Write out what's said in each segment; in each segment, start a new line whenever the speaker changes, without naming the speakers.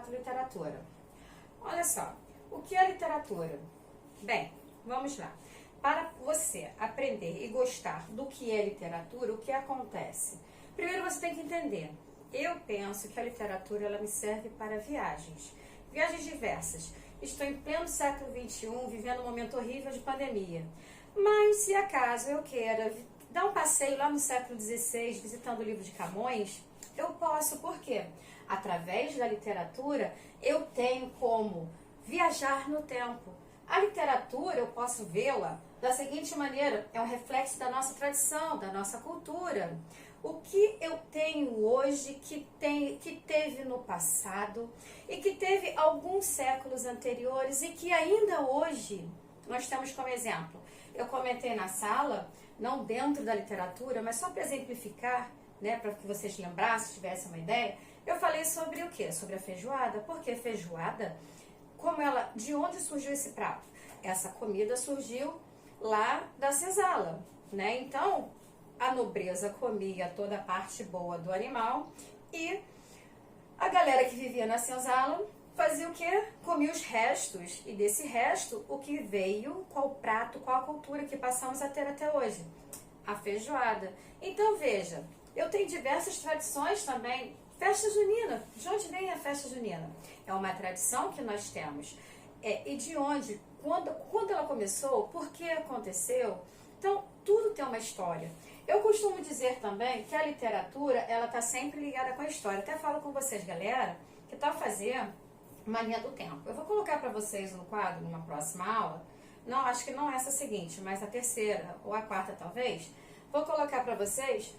formato literatura. Olha só, o que é literatura? Bem, vamos lá. Para você aprender e gostar do que é literatura, o que acontece? Primeiro você tem que entender. Eu penso que a literatura ela me serve para viagens. Viagens diversas. Estou em pleno século XXI, vivendo um momento horrível de pandemia. Mas se acaso eu queira dar um passeio lá no século XVI, visitando o livro de Camões, eu posso. Por quê? Através da literatura, eu tenho como viajar no tempo. A literatura, eu posso vê-la da seguinte maneira, é um reflexo da nossa tradição, da nossa cultura. O que eu tenho hoje que teve no passado e que teve alguns séculos anteriores e que ainda hoje nós temos como exemplo. Eu comentei na sala, não dentro da literatura, mas só para exemplificar, né, para que vocês lembrassem, tivessem uma ideia, eu falei sobre o quê? Sobre a feijoada. Por que feijoada? De onde surgiu esse prato? Essa comida surgiu lá da senzala, né? Então, a nobreza comia toda a parte boa do animal e a galera que vivia na senzala fazia o quê? Comia os restos, e desse resto, o que veio, qual prato, qual a cultura que passamos a ter até hoje? A feijoada. Então, veja, eu tenho diversas tradições também. Festa junina, de onde vem a festa junina? É uma tradição que nós temos. E de onde, quando ela começou, por que aconteceu? Então, tudo tem uma história. Eu costumo dizer também que a literatura, ela está sempre ligada com a história. Até falo com vocês, galera, que tal fazer uma linha do tempo. Eu vou colocar para vocês no quadro, numa próxima aula. Não, acho que não essa seguinte, mas a terceira ou a quarta talvez. Vou colocar para vocês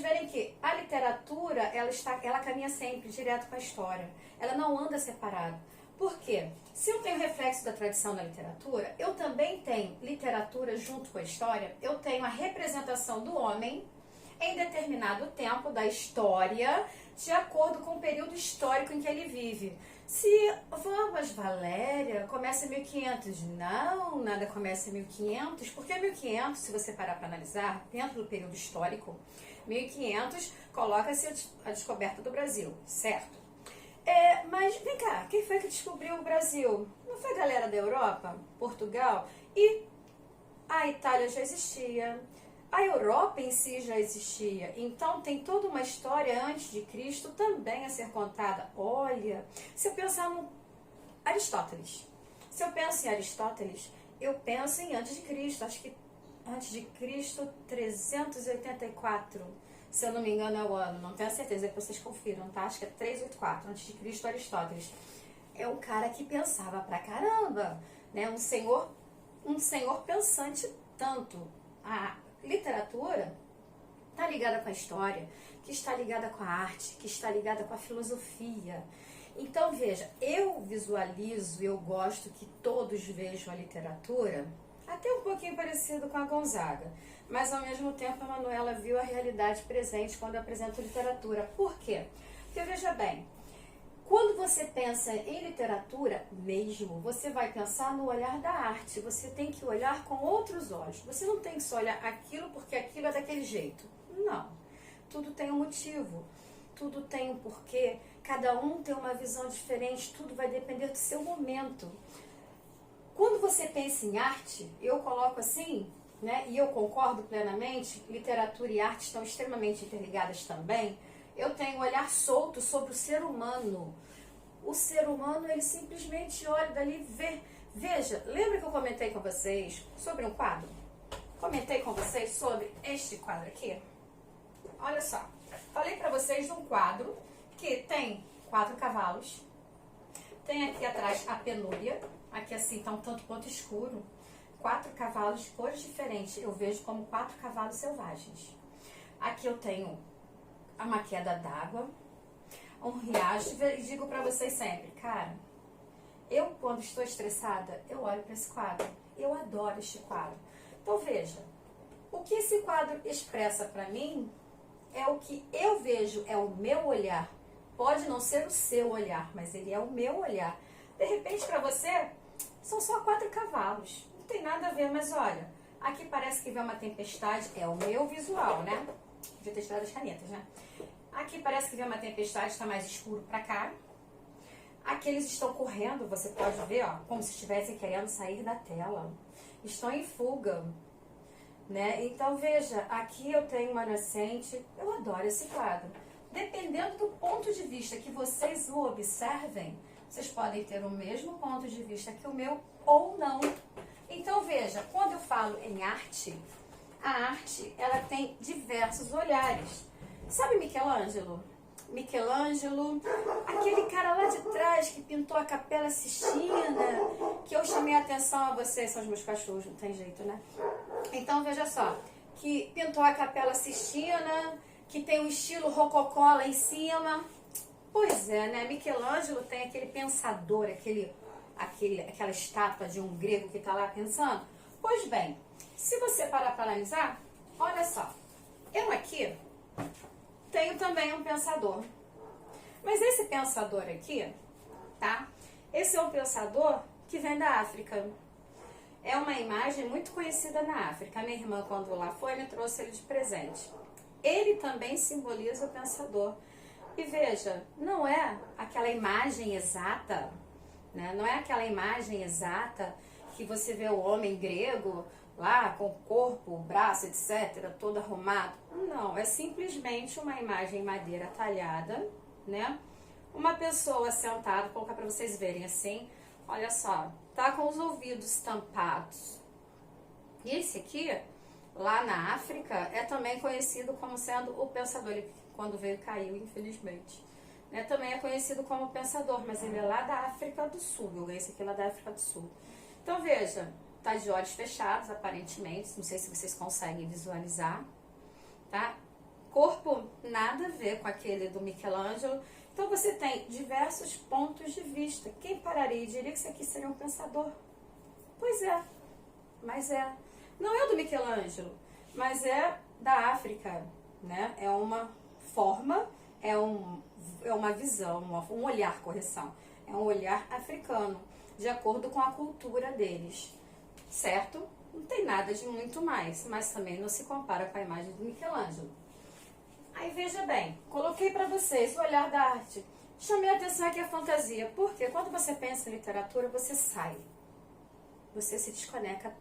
verem que a literatura, ela caminha sempre direto com a história. Ela não anda separada. Por quê? Se eu tenho reflexo da tradição da literatura, eu também tenho literatura junto com a história, eu tenho a representação do homem em determinado tempo da história, de acordo com o período histórico em que ele vive. Se vamos, Valéria, começa em 1500. Não, nada começa em 1500, porque 1500, se você parar para analisar, dentro do período histórico, 1500 coloca-se a descoberta do Brasil, certo? Mas vem cá, quem foi que descobriu o Brasil? Não foi a galera da Europa? Portugal? E a Itália já existia, a Europa em si já existia, então tem toda uma história antes de Cristo também a ser contada. Olha, se eu pensar no Aristóteles, se eu penso em Aristóteles, eu penso em antes de Cristo, acho que antes de Cristo 384, se eu não me engano é o ano, não tenho certeza, que vocês confiram, tá? Acho que é 384, antes de Cristo, Aristóteles. É um cara que pensava pra caramba, né? Um senhor pensante tanto. A literatura está ligada com a história, que está ligada com a arte, que está ligada com a filosofia. Então, veja, eu visualizo, eu gosto que todos vejam a literatura, até um pouquinho parecido com a Gonzaga, mas ao mesmo tempo a Manuela viu a realidade presente quando eu apresento literatura. Por quê? Porque, veja bem, quando você pensa em literatura mesmo, você vai pensar no olhar da arte. Você tem que olhar com outros olhos. Você não tem que só olhar aquilo porque aquilo é daquele jeito. Não. Tudo tem um motivo. Tudo tem um porquê. Cada um tem uma visão diferente. Tudo vai depender do seu momento. Quando você pensa em arte, eu coloco assim, né? E eu concordo plenamente, literatura e arte estão extremamente interligadas também. Eu tenho um olhar solto sobre o ser humano. O ser humano, ele simplesmente olha dali e vê. Veja, lembra que eu comentei com vocês sobre um quadro? Comentei com vocês sobre este quadro aqui? Olha só, falei para vocês de um quadro que tem 4 cavalos. Tem aqui atrás a penúria, aqui assim tá um tanto quanto escuro. 4 cavalos de cores diferentes, eu vejo como 4 cavalos selvagens. Aqui eu tenho uma queda d'água, um riacho, e digo pra vocês sempre, cara, eu quando estou estressada, eu olho para esse quadro, eu adoro este quadro. Então veja, o que esse quadro expressa pra mim é o que eu vejo, é o meu olhar. Pode não ser o seu olhar, mas ele é o meu olhar. De repente pra você, são só 4 cavalos, não tem nada a ver, mas olha, aqui parece que vem uma tempestade, é o meu visual, né? Devia ter tirado as canetas, né? Aqui parece que vem uma tempestade, está mais escuro para cá. Aqui eles estão correndo, você pode ver, ó, como se estivessem querendo sair da tela. Estão em fuga, né? Então, veja, aqui eu tenho uma nascente, eu adoro esse quadro. Dependendo do ponto de vista que vocês o observem, vocês podem ter o mesmo ponto de vista que o meu ou não. Então, veja, quando eu falo em arte, a arte, ela tem diversos olhares. Sabe Michelangelo? Michelangelo, aquele cara lá de trás que pintou a Capela Sistina, que eu chamei a atenção a vocês, são os meus cachorros, não tem jeito, né? Então, veja só, que pintou a Capela Sistina, que tem um estilo rococó lá em cima. Pois é, né? Michelangelo tem aquele pensador, aquela estátua de um grego que está lá pensando. Pois bem, se você parar para analisar, olha só, eu aqui tenho também um pensador. Mas esse pensador aqui, tá? Esse é um pensador que vem da África. É uma imagem muito conhecida na África. A minha irmã, quando lá foi, me trouxe ele de presente. Ele também simboliza o pensador. E veja, não é aquela imagem exata, né? Não é aquela imagem exata que você vê o homem grego lá com o corpo, o braço, etc., todo arrumado. Não, é simplesmente uma imagem em madeira talhada, né? Uma pessoa sentada, vou colocar para vocês verem assim, olha só, tá com os ouvidos tampados. E esse aqui, lá na África, é também conhecido como sendo o pensador. Ele, quando veio, caiu, infelizmente. Né? Também é conhecido como pensador, mas ele é lá da África do Sul. Eu ganhei esse aqui lá da África do Sul. Então, veja, tá de olhos fechados, aparentemente. Não sei se vocês conseguem visualizar, tá? Corpo nada a ver com aquele do Michelangelo. Então, você tem diversos pontos de vista. Quem pararia e diria que isso aqui seria um pensador? Pois é, mas é. Não é do Michelangelo, mas é da África, né? É uma forma, é uma visão, um olhar, correção. É um olhar africano, de acordo com a cultura deles, certo? Não tem nada de muito mais, mas também não se compara com a imagem do Michelangelo. Aí veja bem, coloquei para vocês o olhar da arte. Chamei a atenção aqui a fantasia, porque quando você pensa em literatura, você sai. Você se desconecta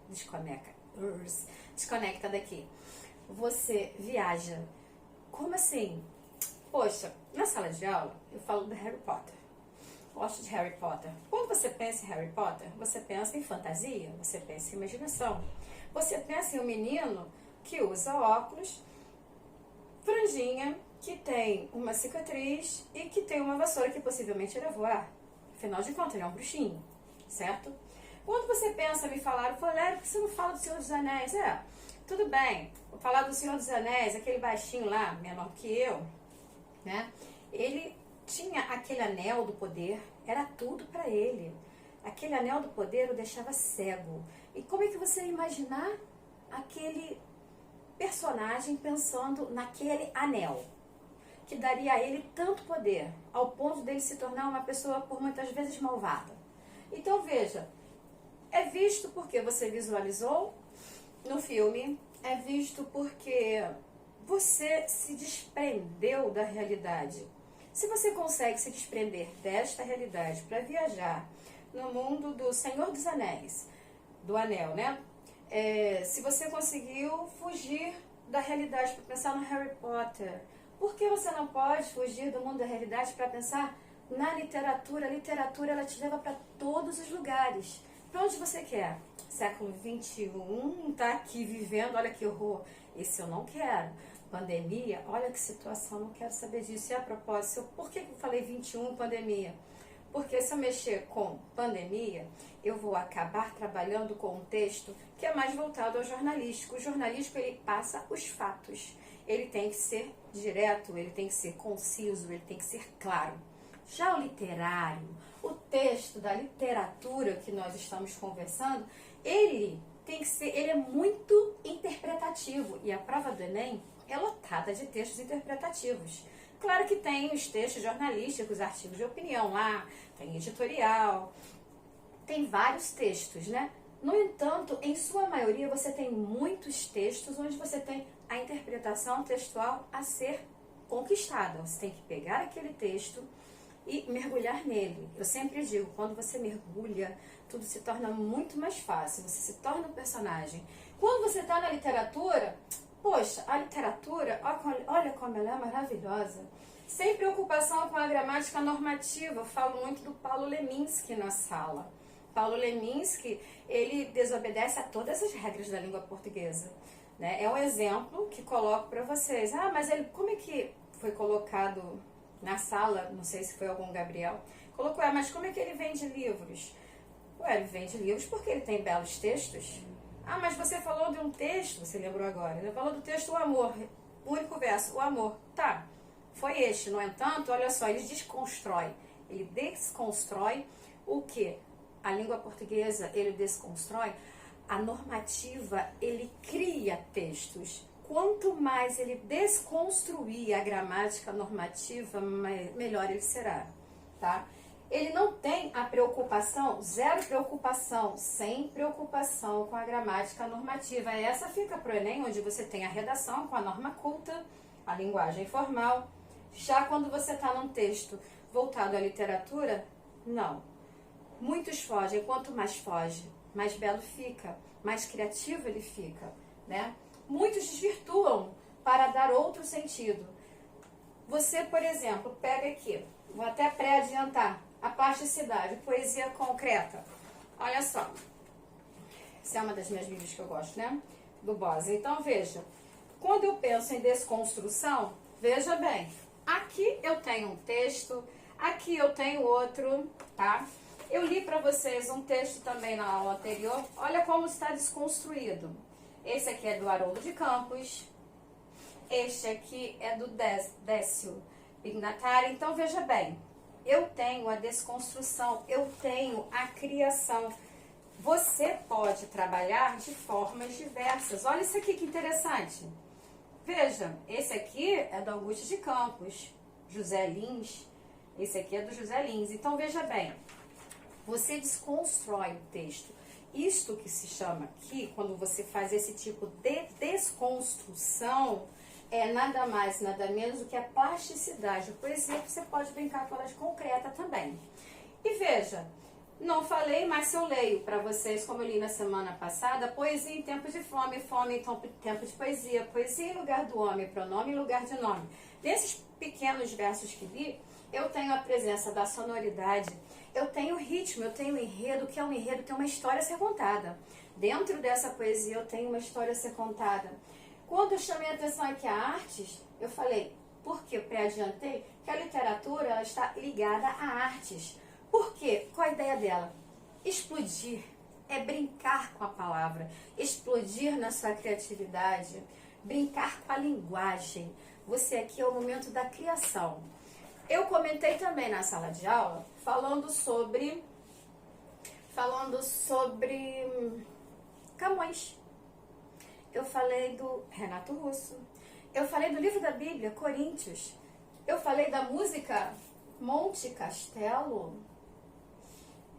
daqui. Você viaja. Como assim? Poxa, na sala de aula, eu falo do Harry Potter. Gosto de Harry Potter. Quando você pensa em Harry Potter, você pensa em fantasia, você pensa em imaginação. Você pensa em um menino que usa óculos, franjinha, que tem uma cicatriz e que tem uma vassoura que possivelmente irá voar. Afinal de contas, ele é um bruxinho, certo? Quando você pensa, me falaram, Valério, por que você não fala do Senhor dos Anéis? Tudo bem, vou falar do Senhor dos Anéis, aquele baixinho lá, menor que eu, né? Ele tinha aquele anel do poder, era tudo para ele. Aquele anel do poder o deixava cego. E como é que você ia imaginar aquele personagem pensando naquele anel, que daria a ele tanto poder, ao ponto dele se tornar uma pessoa por muitas vezes malvada? Então veja, é visto porque você visualizou no filme, é visto porque você se desprendeu da realidade. Se você consegue se desprender desta realidade para viajar no mundo do Senhor dos Anéis, do Anel, né? Se você conseguiu fugir da realidade para pensar no Harry Potter, por que você não pode fugir do mundo da realidade para pensar na literatura? A literatura, ela te leva para todos os lugares. Para onde você quer? Século XXI, tá aqui vivendo, olha que horror. Esse eu não quero. Pandemia, olha que situação, não quero saber disso. E a propósito, por que eu falei 21 pandemia? Porque se eu mexer com pandemia, eu vou acabar trabalhando com um texto que é mais voltado ao jornalístico. O jornalístico, ele passa os fatos. Ele tem que ser direto, ele tem que ser conciso, ele tem que ser claro. Já o literário, o texto da literatura que nós estamos conversando, ele tem que ser, ele é muito interpretativo. E a prova do Enem é lotada de textos interpretativos. Claro que tem os textos jornalísticos, artigos de opinião lá, tem editorial, tem vários textos, né? No entanto, em sua maioria, você tem muitos textos onde você tem a interpretação textual a ser conquistada. Você tem que pegar aquele texto e mergulhar nele. Eu sempre digo, quando você mergulha, tudo se torna muito mais fácil, você se torna um personagem. Quando você está na literatura, poxa, a literatura, olha como ela é maravilhosa. Sem preocupação com a gramática normativa. Eu falo muito do Paulo Leminski na sala. Paulo Leminski, ele desobedece a todas as regras da língua portuguesa. Né? É um exemplo que coloco para vocês. Ah, mas ele, como é que foi colocado na sala? Não sei se foi algum Gabriel. Colocou, mas como é que ele vende livros? Ué, ele vende livros porque ele tem belos textos. Ah, mas você falou de um texto, você lembrou agora. Ele falou do texto O Amor, o único verso, O Amor. Tá, foi este. No entanto, olha só, ele desconstrói. Ele desconstrói o quê? A língua portuguesa, ele desconstrói. A normativa, ele cria textos. Quanto mais ele desconstruir a gramática normativa, melhor ele será, tá? Ele não tem a preocupação, zero preocupação, sem preocupação com a gramática normativa. Essa fica para o Enem, onde você tem a redação com a norma culta, a linguagem formal. Já quando você está num texto voltado à literatura, não. Muitos fogem, quanto mais foge, mais belo fica, mais criativo ele fica, né? Muitos desvirtuam para dar outro sentido. Você, por exemplo, pega aqui, vou até pré-adiantar, a plasticidade, poesia concreta. Olha só, essa é uma das minhas vídeos que eu gosto, né? Do Bose. Então, veja, quando eu penso em desconstrução, veja bem, aqui eu tenho um texto, aqui eu tenho outro, tá? Eu li para vocês um texto também na aula anterior. Olha como está desconstruído. Esse aqui é do Haroldo de Campos. Este aqui é do Décio Pignatari. Então, veja bem. Eu tenho a desconstrução. Eu tenho a criação. Você pode trabalhar de formas diversas. Olha isso aqui que interessante. Veja, esse aqui é do Augusto de Campos. José Lins. Esse aqui é do José Lins. Então, veja bem. Você desconstrói o texto. Isto que se chama aqui, quando você faz esse tipo de desconstrução, é nada mais, nada menos do que a plasticidade. A poesia, você pode brincar com ela de concreta também. E veja, não falei, mas se eu leio para vocês, como eu li na semana passada, poesia em tempo de fome, fome em tempo de poesia, poesia em lugar do homem, pronome em lugar de nome. Nesses pequenos versos que li, eu tenho a presença da sonoridade, eu tenho ritmo, eu tenho enredo. O que é um enredo? Tem uma história a ser contada. Dentro dessa poesia eu tenho uma história a ser contada. Quando eu chamei a atenção aqui a artes, eu falei, porque pré-adiantei que a literatura ela está ligada a artes. Por quê? Qual a ideia dela? Explodir, é brincar com a palavra, explodir na sua criatividade, brincar com a linguagem. Você aqui é o momento da criação. Eu comentei também na sala de aula, falando sobre Camões. Eu falei do Renato Russo. Eu falei do livro da Bíblia, Coríntios. Eu falei da música Monte Castelo.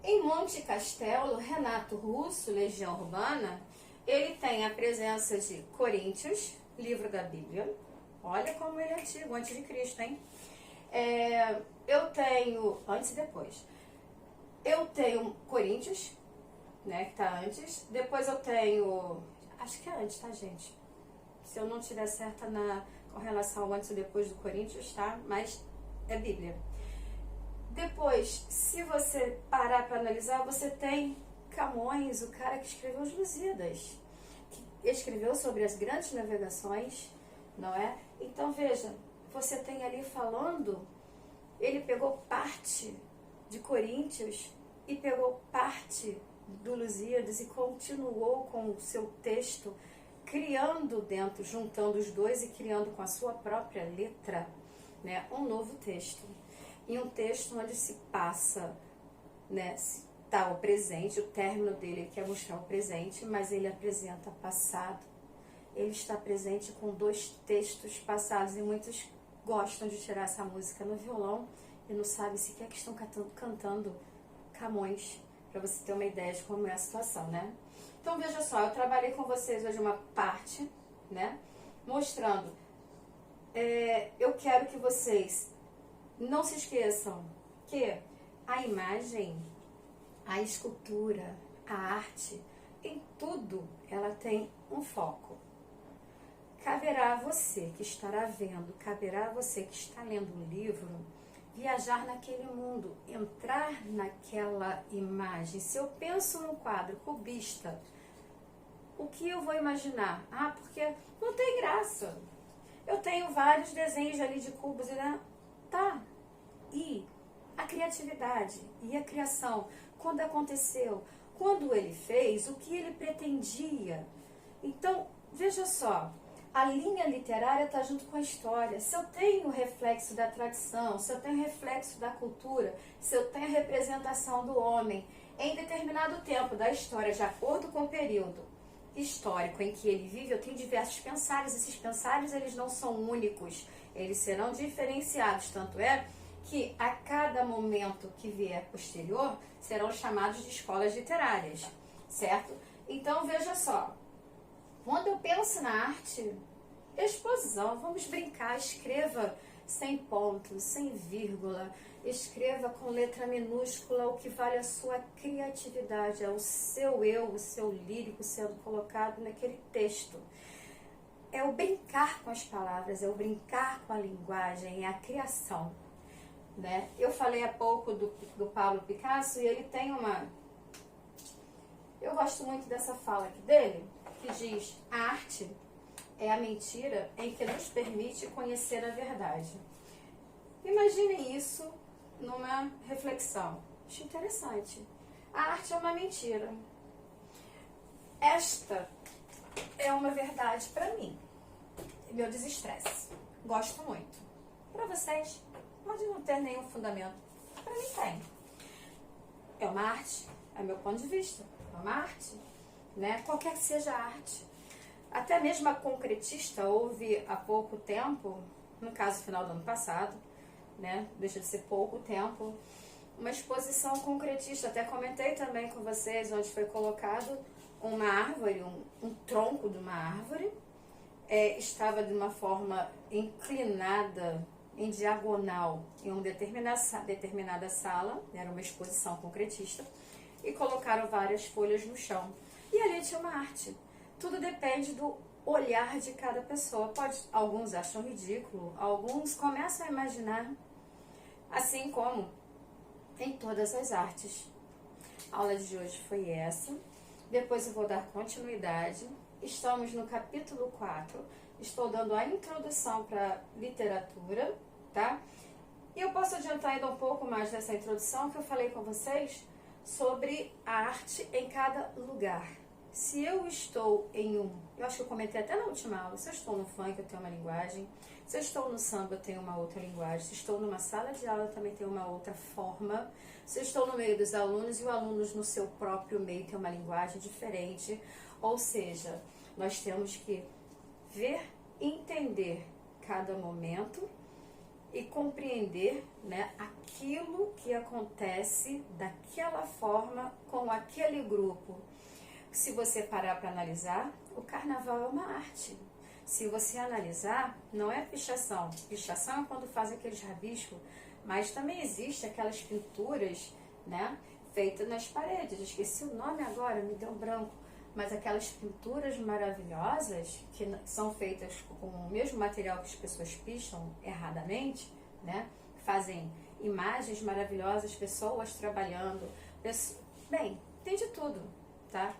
Em Monte Castelo, Renato Russo, Legião Urbana, ele tem a presença de Coríntios, livro da Bíblia. Olha como ele é antigo, antes de Cristo, hein? Eu tenho, antes e depois, eu tenho Coríntios, né, que tá antes, depois eu tenho, acho que é antes, tá, gente? Se eu não tiver certa com relação ao antes e depois do Coríntios, tá? Mas é Bíblia. Depois, se você parar para analisar, você tem Camões, o cara que escreveu os Lusíadas, que escreveu sobre as grandes navegações, não é? Então, veja, você tem ali falando, ele pegou parte de Coríntios e pegou parte do Lusíadas e continuou com o seu texto, criando dentro, juntando os dois e criando com a sua própria letra, né, um novo texto. E um texto onde se passa, né, está o presente, o término dele, ele quer mostrar o presente, mas ele apresenta passado. Ele está presente com dois textos passados e muitos gostam de tirar essa música no violão e não sabem sequer que estão cantando Camões, para você ter uma ideia de como é a situação, né? Então, veja só, eu trabalhei com vocês hoje uma parte, né, mostrando, eu quero que vocês não se esqueçam que a imagem, a escultura, a arte, em tudo ela tem um foco. Caberá a você que estará vendo, caberá a você que está lendo o livro, viajar naquele mundo, entrar naquela imagem. Se eu penso num quadro cubista, o que eu vou imaginar? Ah, porque não tem graça. Eu tenho vários desenhos ali de cubos, né? Tá. E a criatividade e a criação, quando aconteceu, quando ele fez, o que ele pretendia. Então, veja só, a linha literária está junto com a história. Se eu tenho o reflexo da tradição, se eu tenho o reflexo da cultura, se eu tenho a representação do homem em determinado tempo da história, de acordo com o período histórico em que ele vive, eu tenho diversos pensários. Esses pensários, eles não são únicos, eles serão diferenciados. Tanto é que a cada momento que vier posterior, serão chamados de escolas literárias, certo? Então, veja só, quando eu penso na arte, exposição, vamos brincar, escreva sem ponto, sem vírgula, escreva com letra minúscula. O que vale a sua criatividade, é o seu eu, o seu lírico sendo colocado naquele texto. É o brincar com as palavras, é o brincar com a linguagem, é a criação, né? Eu falei há pouco do Pablo Picasso e ele tem uma... Eu gosto muito dessa fala aqui dele, que diz: a arte é a mentira em que nos permite conhecer a verdade. Imaginem isso numa reflexão. Acho interessante. A arte é uma mentira. Esta é uma verdade para mim. Meu desestresse. Gosto muito. Para vocês, pode não ter nenhum fundamento. Para mim tem. É uma arte, é meu ponto de vista. É uma arte, né? Qualquer que seja a arte. Até mesmo a concretista houve há pouco tempo, no caso final do ano passado, né? Deixa de ser pouco tempo, uma exposição concretista. Até comentei também com vocês, onde foi colocado uma árvore, um tronco de uma árvore, estava de uma forma inclinada, em diagonal, em uma determinada sala, era uma exposição concretista, e colocaram várias folhas no chão. E ali tinha uma arte. Tudo depende do olhar de cada pessoa. Alguns acham ridículo, alguns começam a imaginar, assim como em todas as artes. A aula de hoje foi essa. Depois eu vou dar continuidade. Estamos no capítulo 4. Estou dando a introdução para literatura, tá? E eu posso adiantar ainda um pouco mais dessa introdução que eu falei com vocês sobre a arte em cada lugar. Se eu estou eu acho que eu comentei até na última aula, se eu estou no funk eu tenho uma linguagem, se eu estou no samba eu tenho uma outra linguagem, se eu estou numa sala de aula eu também tenho uma outra forma, se eu estou no meio dos alunos e os alunos no seu próprio meio tem uma linguagem diferente. Ou seja, nós temos que ver, entender cada momento e compreender, né, aquilo que acontece daquela forma com aquele grupo. Se você parar para analisar, o carnaval é uma arte. Se você analisar, não é pichação. Pichação é quando faz aqueles rabiscos, mas também existe aquelas pinturas, né, feitas nas paredes. Eu esqueci o nome agora, me deu um branco. Mas aquelas pinturas maravilhosas, que são feitas com o mesmo material que as pessoas picham erradamente, né, fazem imagens maravilhosas, pessoas trabalhando. Bem, tem de tudo, tá?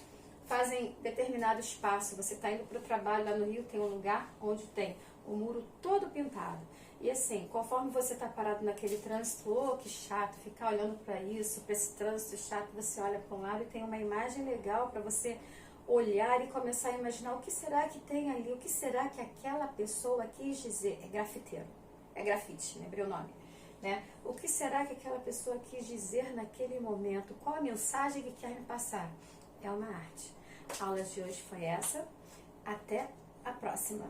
Fazem determinado espaço. Você está indo para o trabalho lá no Rio, tem um lugar onde tem o muro todo pintado. E assim, conforme você está parado naquele trânsito, que chato, ficar olhando para isso, para esse trânsito chato, você olha para um lado e tem uma imagem legal para você olhar e começar a imaginar o que será que tem ali, o que será que aquela pessoa quis dizer. É grafiteiro, é grafite, lembrei o nome, né? O que será que aquela pessoa quis dizer naquele momento? Qual a mensagem que quer me passar? É uma arte. A aula de hoje foi essa. Até a próxima.